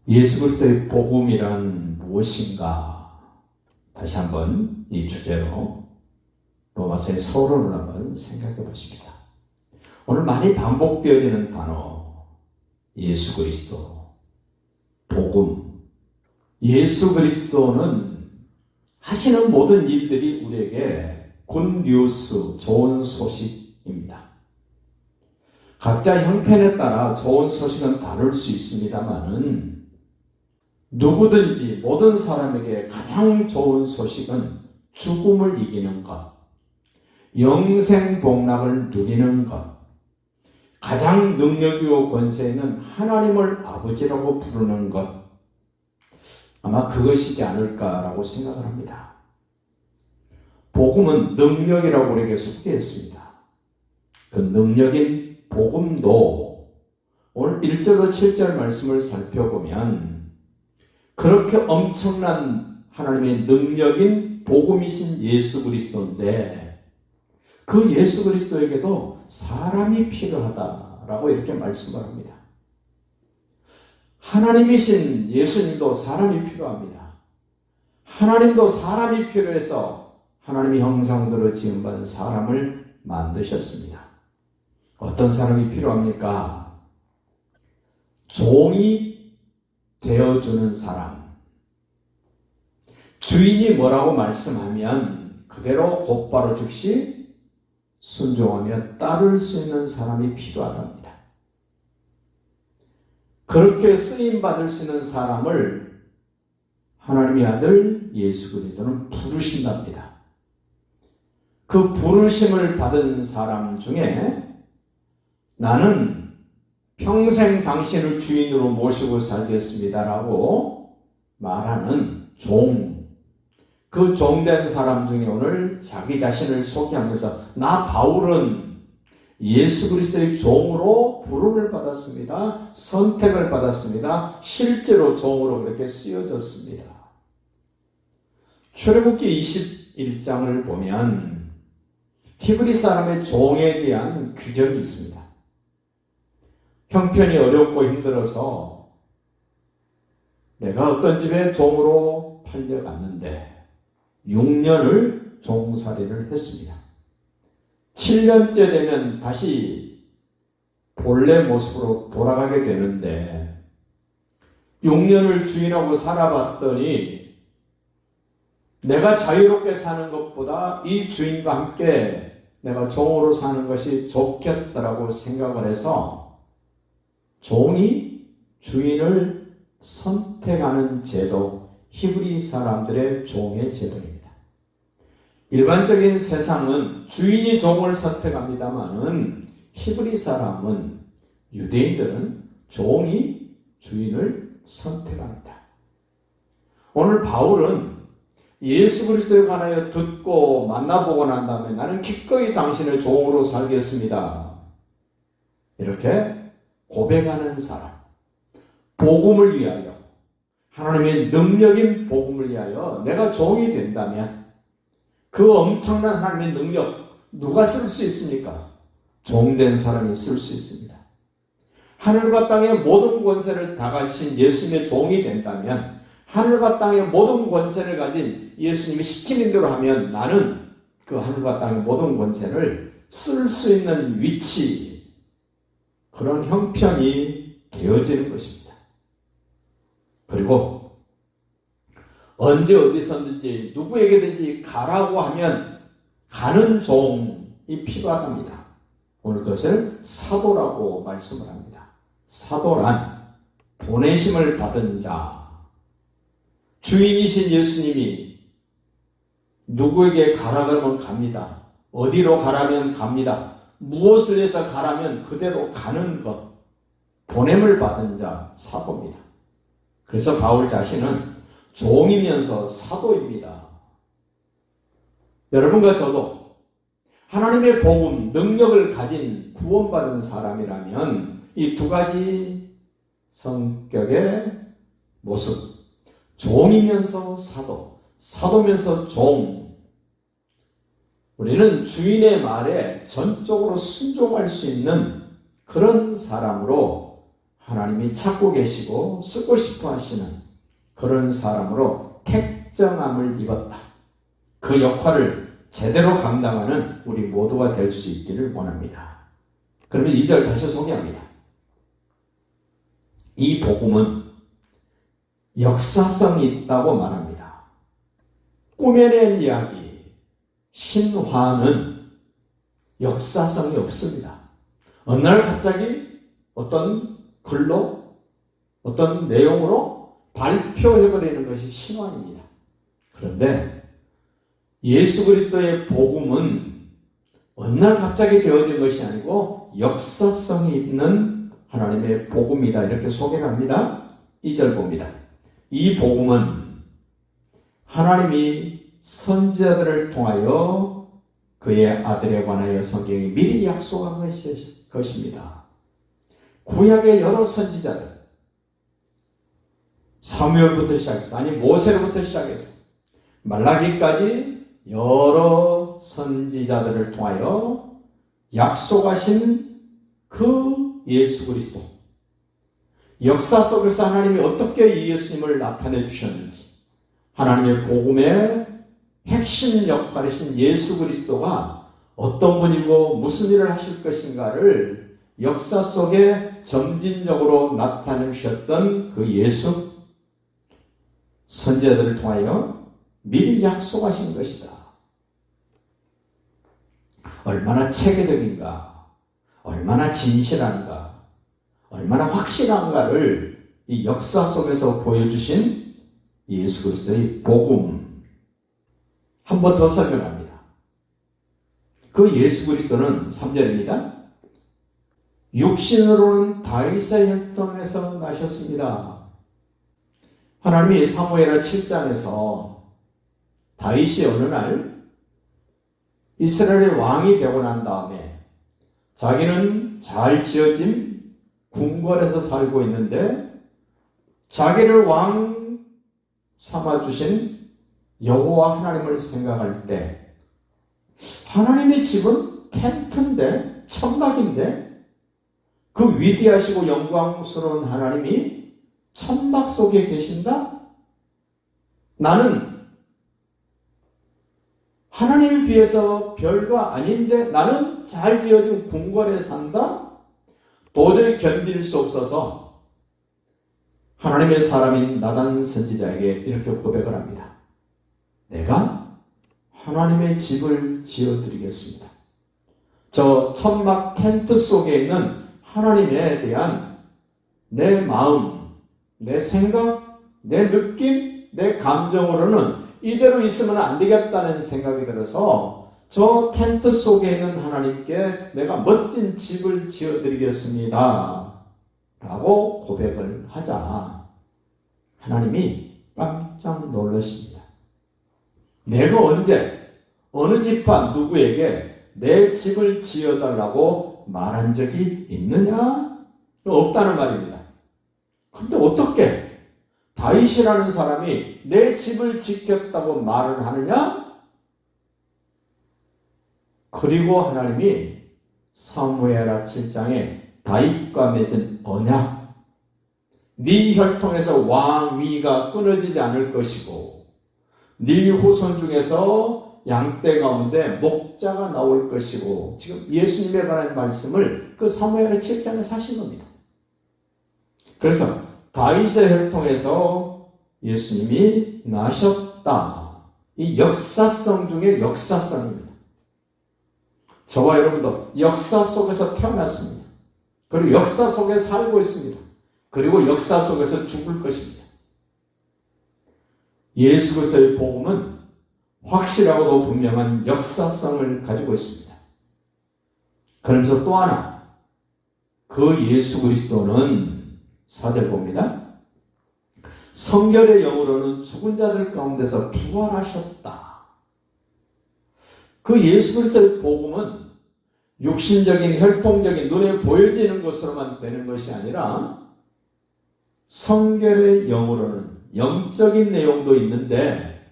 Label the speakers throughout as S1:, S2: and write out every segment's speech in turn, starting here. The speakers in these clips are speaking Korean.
S1: 예수 그리스도의 복음이란 무엇인가? 다시 한번 이 주제로 로마서의 서론을 한번 생각해 보십시다. 오늘 많이 반복되어지는 단어, 예수 그리스도, 복음. 예수 그리스도는 하시는 모든 일들이 우리에게 굿뉴스, 좋은 소식입니다. 각자 형편에 따라 좋은 소식은 다를 수 있습니다만은 누구든지 모든 사람에게 가장 좋은 소식은 죽음을 이기는 것, 영생복락을 누리는 것, 가장 능력이고 권세 있는 하나님을 아버지라고 부르는 것, 아마 그것이지 않을까라고 생각을 합니다. 복음은 능력이라고 우리에게 소개했습니다. 그 능력인 복음도 오늘 1절로 7절 말씀을 살펴보면 그렇게 엄청난 하나님의 능력인 복음이신 예수 그리스도인데 그 예수 그리스도에게도 사람이 필요하다라고 이렇게 말씀을 합니다. 하나님이신 예수님도 사람이 필요합니다. 하나님도 사람이 필요해서 하나님의 형상대로 지음받은 사람을 만드셨습니다. 어떤 사람이 필요합니까? 종이 되어주는 사람. 주인이 뭐라고 말씀하면 그대로 곧바로 즉시 순종하며 따를 수 있는 사람이 필요하답니다. 그렇게 쓰임받을 수 있는 사람을 하나님의 아들 예수 그리스도는 부르신답니다. 그 부르심을 받은 사람 중에 나는 평생 당신을 주인으로 모시고 살겠습니다라고 말하는 종, 그 종된 사람 중에 오늘 자기 자신을 소개하면서 나 바울은 예수 그리스도의 종으로 부름을 받았습니다. 선택을 받았습니다. 실제로 종으로 그렇게 쓰여졌습니다. 출애굽기 21장을 보면 히브리 사람의 종에 대한 규정이 있습니다. 형편이 어렵고 힘들어서 내가 어떤 집에 종으로 팔려갔는데 6년을 종살이를 했습니다. 7년째 되면 다시 본래 모습으로 돌아가게 되는데 6년을 주인하고 살아봤더니 내가 자유롭게 사는 것보다 이 주인과 함께 내가 종으로 사는 것이 좋겠다라고 생각을 해서 종이 주인을 선택하는 제도, 히브리 사람들의 종의 제도입니다. 일반적인 세상은 주인이 종을 선택합니다만은 히브리 사람은, 유대인들은 종이 주인을 선택합니다. 오늘 바울은 예수 그리스도에 관하여 듣고 만나보고 난 다음에 나는 기꺼이 당신의 종으로 살겠습니다. 이렇게 고백하는 사람, 복음을 위하여, 하나님의 능력인 복음을 위하여 내가 종이 된다면 그 엄청난 하나님의 능력 누가 쓸 수 있습니까? 종된 사람이 쓸 수 있습니다. 하늘과 땅의 모든 권세를 다 가진 예수님의 종이 된다면 하늘과 땅의 모든 권세를 가진 예수님이 시키는 대로 하면 나는 그 하늘과 땅의 모든 권세를 쓸 수 있는 위치, 그런 형편이 되어지는 것입니다. 그리고 언제 어디서든지 누구에게든지 가라고 하면 가는 종이 필요하답니다. 오늘 그것을 사도라고 말씀을 합니다. 사도란 보내심을 받은 자, 주인이신 예수님이 누구에게 가라 그러면 갑니다. 어디로 가라면 갑니다. 무엇을 해서 가라면 그대로 가는 것, 보냄을 받은 자, 사도입니다. 그래서 바울 자신은 종이면서 사도입니다. 여러분과 저도 하나님의 복음, 능력을 가진 구원받은 사람이라면 이 두 가지 성격의 모습, 종이면서 사도, 사도면서 종, 우리는 주인의 말에 전적으로 순종할 수 있는 그런 사람으로 하나님이 찾고 계시고 쓰고 싶어 하시는 그런 사람으로 택정함을 입었다. 그 역할을 제대로 감당하는 우리 모두가 될 수 있기를 원합니다. 그러면 2절 다시 소개합니다. 이 복음은 역사성이 있다고 말합니다. 꾸며낸 이야기, 신화는 역사성이 없습니다. 어느 날 갑자기 어떤 글로, 어떤 내용으로 발표해버리는 것이 신화입니다. 그런데 예수 그리스도의 복음은 어느 날 갑자기 되어진 것이 아니고 역사성이 있는 하나님의 복음이다. 이렇게 소개를 합니다. 2절 봅니다. 이 복음은 하나님이 선지자들을 통하여 그의 아들에 관하여 성경이 미리 약속한 것입니다. 구약의 여러 선지자들, 사무엘부터 시작해서, 아니 모세로부터 시작해서 말라기까지 여러 선지자들을 통하여 약속하신 그 예수 그리스도, 역사 속에서 하나님이 어떻게 예수님을 나타내 주셨는지, 하나님의 복음의 핵심 역할이신 예수 그리스도가 어떤 분이고 무슨 일을 하실 것인가를 역사 속에 점진적으로 나타내 주셨던 그 예수, 선지자들을 통하여 미리 약속하신 것이다. 얼마나 체계적인가, 얼마나 진실한가, 얼마나 확실한가를 이 역사 속에서 보여주신 예수 그리스도의 복음. 한 번 더 설명합니다. 그 예수 그리스도는 3절입니다. 육신으로는 다윗의 혈통에서 나셨습니다. 하나님이 사무엘하 7장에서 다윗이 어느 날 이스라엘의 왕이 되고 난 다음에 자기는 잘 지어진 궁궐에서 살고 있는데 자기를 왕 삼아주신 여호와 하나님을 생각할 때 하나님의 집은 텐트인데, 천막인데 그 위대하시고 영광스러운 하나님이 천막 속에 계신다? 나는 하나님에 비해서 별거 아닌데 나는 잘 지어진 궁궐에 산다? 도저히 견딜 수 없어서 하나님의 사람인 나단 선지자에게 이렇게 고백을 합니다. 내가 하나님의 집을 지어드리겠습니다. 저 천막 텐트 속에 있는 하나님에 대한 내 마음, 내 생각, 내 느낌, 내 감정으로는 이대로 있으면 안 되겠다는 생각이 들어서 저 텐트 속에 있는 하나님께 내가 멋진 집을 지어드리겠습니다. 라고 고백을 하자 하나님이 깜짝 놀라십니다. 내가 언제 어느 집안 누구에게 내 집을 지어달라고 말한 적이 있느냐? 없다는 말입니다. 그런데 어떻게 다윗이라는 사람이 내 집을 지켰다고 말을 하느냐? 그리고 하나님이 사무엘하 7장에 다윗과 맺은 언약, 네 혈통에서 왕위가 끊어지지 않을 것이고 네 후손 중에서 양떼 가운데 목자가 나올 것이고, 지금 예수님에 관한 말씀을 그 사무엘하 7장에서 하신 겁니다. 그래서 다윗의 혈통에서 예수님이 나셨다. 이 역사성 중에 역사성입니다. 저와 여러분도 역사 속에서 태어났습니다. 그리고 역사 속에 살고 있습니다. 그리고 역사 속에서 죽을 것입니다. 예수 그리스도의 복음은 확실하고도 분명한 역사성을 가지고 있습니다. 그러면서 또 하나, 그 예수 그리스도는 4절 봅니다. 성결의 영으로는 죽은 자들 가운데서 부활하셨다. 그 예수 그리스도의 복음은 육신적인 혈통적인 눈에 보여지는 것으로만 되는 것이 아니라 성결의 영으로는 영적인 내용도 있는데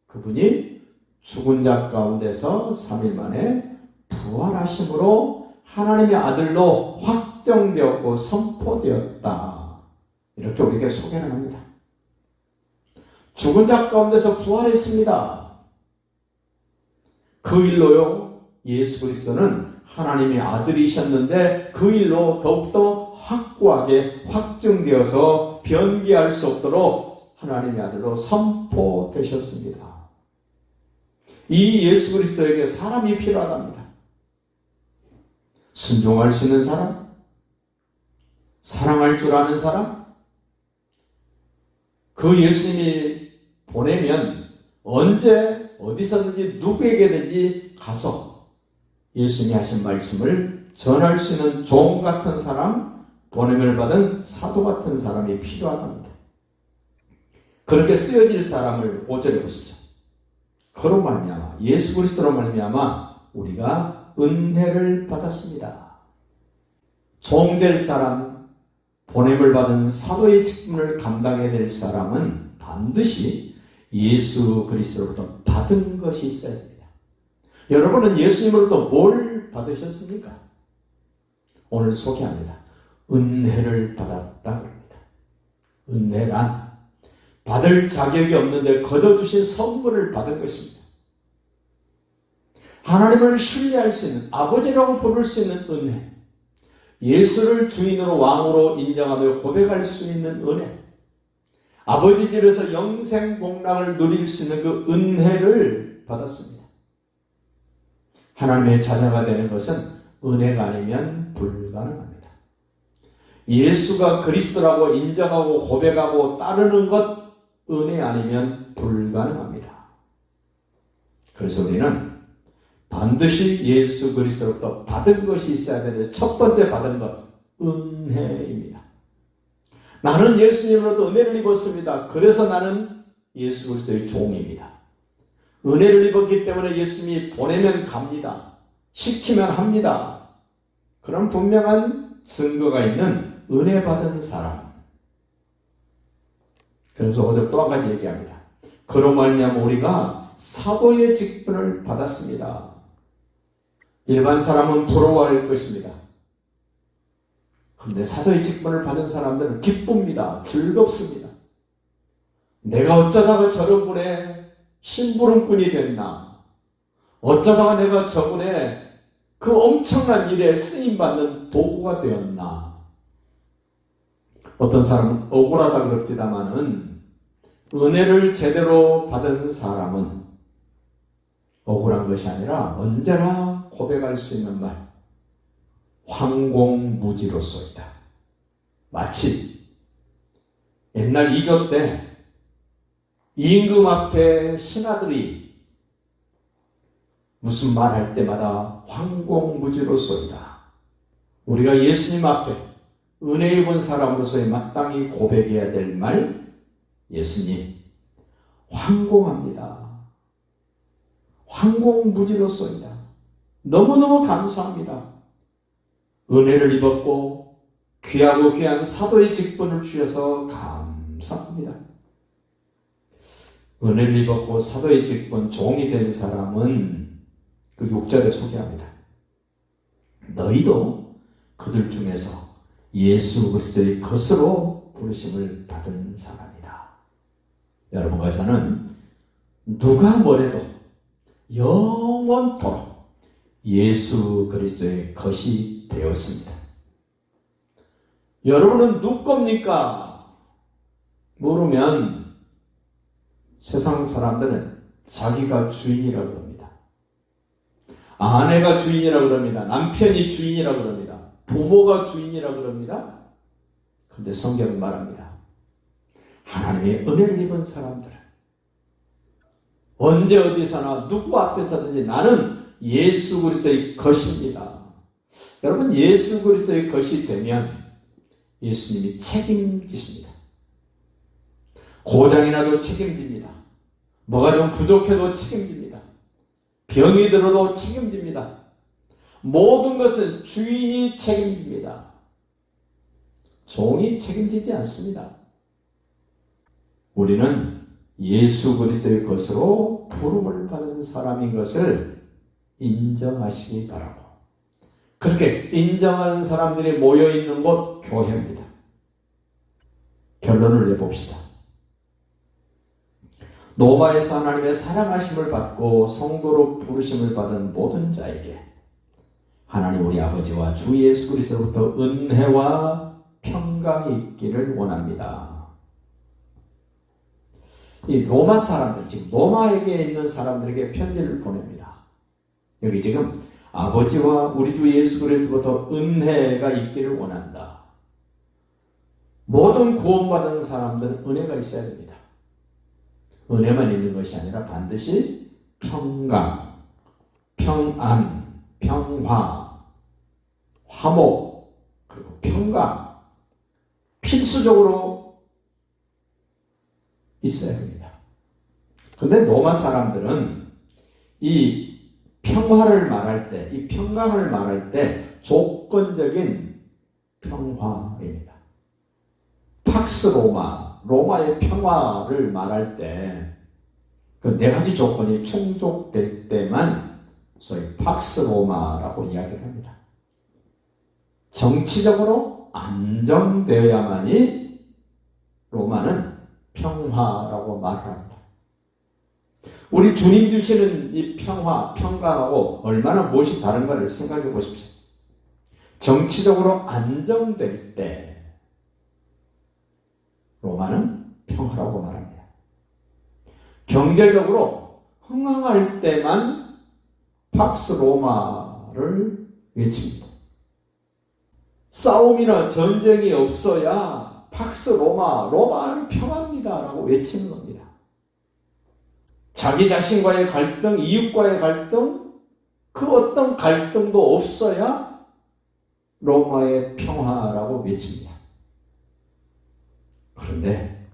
S1: 그분이 죽은 자 가운데서 3일 만에 부활하심으로 하나님의 아들로 확정되었고 선포되었다. 이렇게 우리에게 소개를 합니다. 죽은 자 가운데서 부활했습니다. 그 일로요, 예수 그리스도는 하나님의 아들이셨는데 그 일로 더욱더 확고하게 확증되어서 변개할 수 없도록 하나님의 아들로 선포되셨습니다. 이 예수 그리스도에게 사람이 필요하답니다. 순종할 수 있는 사람, 사랑할 줄 아는 사람, 그 예수님이 보내면 언제 어디서든지 누구에게든지 가서 예수님이 하신 말씀을 전할 수 있는 종 같은 사람, 보냄을 받은 사도 같은 사람이 필요하답니다. 그렇게 쓰여질 사람을 5절에 보십시오. 그로 말미암아 예수 그리스도로 말미암아 우리가 은혜를 받았습니다. 종될 사람, 보냄을 받은 사도의 직분을 감당해야 될 사람은 반드시 예수 그리스도로부터 받은 것이 있어야 됩니다. 여러분은 예수님으로부터 뭘 받으셨습니까? 오늘 소개합니다. 은혜를 받았다 그럽니다. 은혜란 받을 자격이 없는데 거저 주신 선물을 받은 것입니다. 하나님을 신뢰할 수 있는, 아버지라고 부를 수 있는 은혜, 예수를 주인으로 왕으로 인정하며 고백할 수 있는 은혜, 아버지 집에서 영생 복락을 누릴 수 있는 그 은혜를 받았습니다. 하나님의 자녀가 되는 것은 은혜가 아니면 불가능합니다. 예수가 그리스도라고 인정하고 고백하고 따르는 것, 은혜 아니면 불가능합니다. 그래서 우리는 반드시 예수 그리스도로부터 받은 것이 있어야 되는데 첫 번째 받은 것, 은혜입니다. 나는 예수님으로부터 은혜를 입었습니다. 그래서 나는 예수 그리스도의 종입니다. 은혜를 입었기 때문에 예수님이 보내면 갑니다. 시키면 합니다. 그런 분명한 증거가 있는 은혜 받은 사람. 그래서 어제 또 한 가지 얘기합니다. 그로 말미암아 우리가 사도의 직분을 받았습니다. 일반 사람은 부러워할 것입니다. 그런데 사도의 직분을 받은 사람들은 기쁩니다. 즐겁습니다. 내가 어쩌다가 저런 분의 심부름꾼이 됐나? 어쩌다가 내가 저분의 그 엄청난 일에 쓰임받는 도구가 되었나? 어떤 사람은 억울하다 그럽디다마는 은혜를 제대로 받은 사람은 억울한 것이 아니라 언제나 고백할 수 있는 말, 황공무지로소이다. 마치 옛날 이조 때 임금 앞에 신하들이 무슨 말할 때마다 황공무지로소이다. 우리가 예수님 앞에 은혜 입은 사람으로서의 마땅히 고백해야 될 말, 예수님 황공합니다. 황공무지로소이다. 너무너무 감사합니다. 은혜를 입었고 귀하고 귀한 사도의 직분을 주셔서 감사합니다. 은혜를 입었고 사도의 직분 종이 된 사람은 그 6절에 소개합니다. 너희도 그들 중에서 예수 그리스도의 것으로 부르심을 받은 사람이다. 여러분과 저는 누가 뭐래도 영원토록 예수 그리스도의 것이 되었습니다. 여러분은 누구 겁니까? 모르면 세상 사람들은 자기가 주인이라고 합니다. 아내가 주인이라고 합니다. 남편이 주인이라고 합니다. 부모가 주인이라고 그럽니다. 그런데 성경은 말합니다. 하나님의 은혜를 입은 사람들은 언제 어디서나 누구 앞에서든지 나는 예수 그리스도의 것입니다. 여러분, 예수 그리스도의 것이 되면 예수님이 책임지십니다. 고장이 나도 책임집니다. 뭐가 좀 부족해도 책임집니다. 병이 들어도 책임집니다. 모든 것은 주인이 책임집니다. 종이 책임지지 않습니다. 우리는 예수 그리스도의 것으로 부름을 받은 사람인 것을 인정하시기 바라고, 그렇게 인정하는 사람들이 모여있는 곳 교회입니다. 결론을 내봅시다. 로마에서 하나님의 사랑하심을 받고 성도로 부르심을 받은 모든 자에게 하나님 우리 아버지와 주 예수 그리스도로부터 은혜와 평강이 있기를 원합니다. 이 로마 사람들, 지금 로마에게 있는 사람들에게 편지를 보냅니다. 여기 지금 아버지와 우리 주 예수 그리스도로부터 은혜가 있기를 원한다. 모든 구원받은 사람들은 은혜가 있어야 됩니다. 은혜만 있는 것이 아니라 반드시 평강, 평안, 평화, 화목, 그리고 평강 필수적으로 있어야 합니다. 그런데 로마 사람들은 이 평화를 말할 때, 이 평강을 말할 때 조건적인 평화입니다. 팍스 로마, 로마의 평화를 말할 때 그 네 가지 조건이 충족될 때만 소위 팍스 로마라고 이야기를 합니다. 정치적으로 안정되어야만이 로마는 평화라고 말합니다. 우리 주님 주시는 이 평화, 평강하고 얼마나 무엇이 다른가를 생각해 보십시오. 정치적으로 안정될 때 로마는 평화라고 말합니다. 경제적으로 흥황할 때만 팍스 로마를 외칩니다. 싸움이나 전쟁이 없어야 팍스 로마, 로마는 평화입니다 라고 외치는 겁니다. 자기 자신과의 갈등, 이웃과의 갈등, 그 어떤 갈등도 없어야 로마의 평화라고 외칩니다. 그런데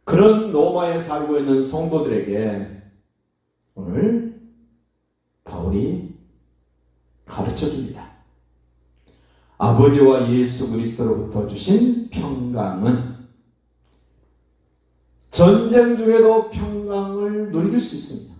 S1: 그런 로마에 살고 있는 성도들에게 오늘 바울이 가르쳐 줍니다. 아버지와 예수 그리스도로부터 주신 평강은 전쟁 중에도 평강을 누릴 수 있습니다.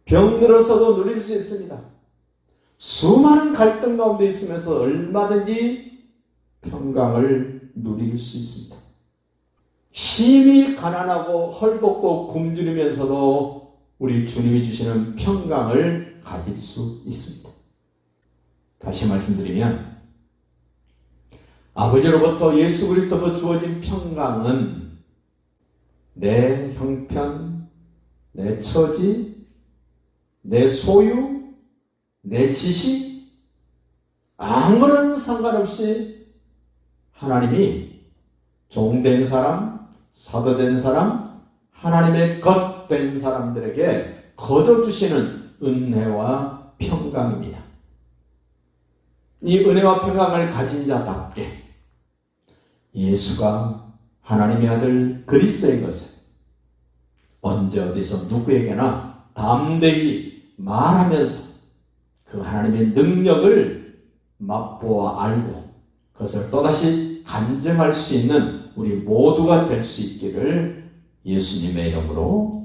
S1: 병들어서도 누릴 수 있습니다. 수많은 갈등 가운데 있으면서 얼마든지 평강을 누릴 수 있습니다. 심히 가난하고 헐벗고 굶주리면서도 우리 주님이 주시는 평강을 가질 수 있습니다. 다시 말씀드리면 아버지로부터 예수 그리스도로 주어진 평강은 내 형편, 내 처지, 내 소유, 내 지식 아무런 상관없이 하나님이 종된 사람, 사도된 사람, 하나님의 것된 사람들에게 거둬주시는 은혜와 평강입니다. 이 은혜와 평강을 가진 자답게 예수가 하나님의 아들 그리스도인 것을 언제 어디서 누구에게나 담대히 말하면서 그 하나님의 능력을 맛보아 알고 그것을 또다시 간증할 수 있는 우리 모두가 될 수 있기를 예수님의 이름으로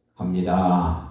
S1: 축복합니다.